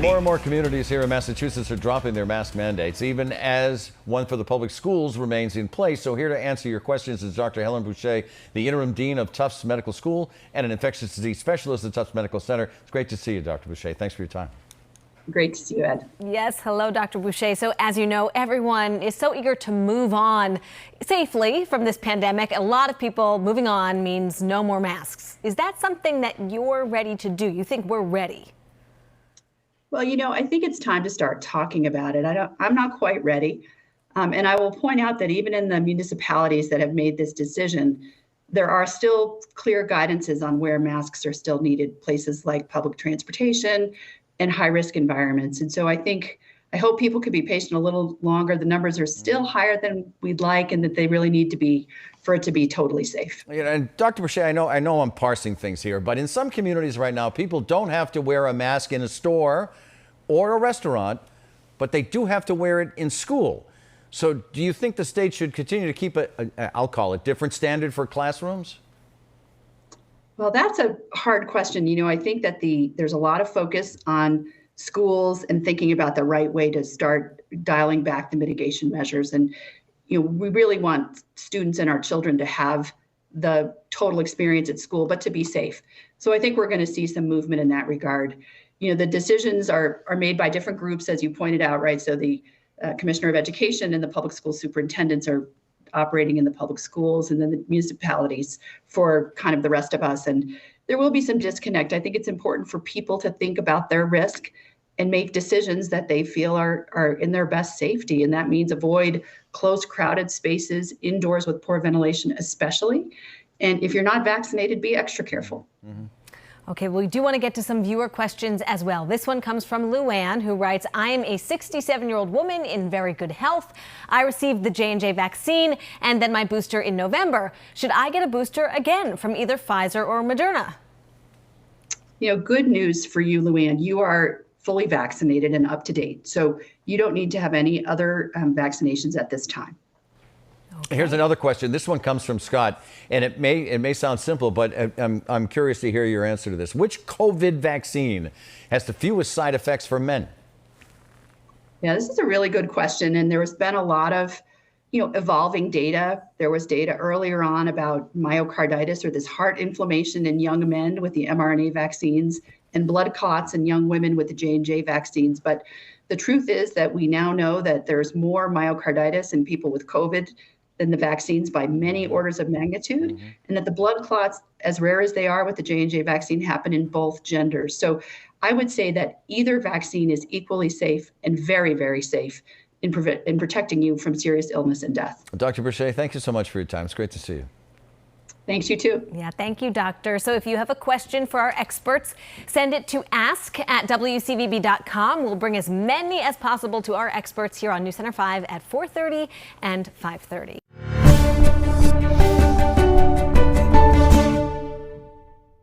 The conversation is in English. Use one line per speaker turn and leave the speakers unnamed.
More and more communities here in Massachusetts are dropping their mask mandates, even as one for the public schools remains in place. So here to answer your questions is Dr. Helen Boucher, the interim dean of Tufts Medical School and an infectious disease specialist at Tufts Medical Center. It's great to see you, Dr. Boucher. Thanks for your time.
Great to see you, Ed.
Yes, hello, Dr. Boucher. So as you know, everyone is so eager to move on safely from this pandemic. A lot of people moving on means no more masks. Is that something that you're ready to do? You think we're ready?
Well, I think it's time to start talking about it. I'm not quite ready. And I will point out that even in the municipalities that have made this decision, there are still clear guidances on where masks are still needed, places like public transportation and high-risk environments. And so I hope people could be patient a little longer. The numbers are still higher than we'd like, and that they really need to be for it to be totally safe.
And Dr. Boucher, I know I'm parsing things here, but in some communities right now, people don't have to wear a mask in a store or a restaurant, but they do have to wear it in school. So do you think the state should continue to keep I'll call it, different standard for classrooms?
Well, that's a hard question. I think that there's a lot of focus on schools and thinking about the right way to start dialing back the mitigation measures. And, we really want students and our children to have the total experience at school, but to be safe. So I think we're going to see some movement in that regard. The decisions are made by different groups, as you pointed out, right? So the Commissioner of Education and the public school superintendents are operating in the public schools, and then the municipalities for kind of the rest of us. And there will be some disconnect. I think it's important for people to think about their risk and make decisions that they feel are in their best safety. And that means avoid close, crowded spaces, indoors with poor ventilation especially. And if you're not vaccinated, be extra careful.
Mm-hmm.
Okay, well, we do want to get to some viewer questions as well. This one comes from Luann, who writes, I am a 67-year-old woman in very good health. I received the J&J vaccine and then my booster in November. Should I get a booster again from either Pfizer or Moderna?
Good news for you, Luann. You are fully vaccinated and up to date. So you don't need to have any other vaccinations at this time.
Okay.
Here's another question. This one comes from Scott, and it may sound simple, but I'm curious to hear your answer to this. Which COVID vaccine has the fewest side effects for men?
Yeah, this is a really good question, and there has been a lot of evolving data. There was data earlier on about myocarditis, or this heart inflammation in young men with the mRNA vaccines, and blood clots in young women with the J&J vaccines. But the truth is that we now know that there's more myocarditis in people with COVID than the vaccines by many orders of magnitude, and that the blood clots, as rare as they are with the J&J vaccine, happen in both genders. So I would say that either vaccine is equally safe and very, very safe in protecting you from serious illness and death.
Dr. Boucher, thank you so much for your time. It's great to see you.
Thanks, you too.
Yeah, thank you, doctor. So if you have a question for our experts, send it to ask@wcvb.com. We'll bring as many as possible to our experts here on News Center 5 at 4:30 and 5:30.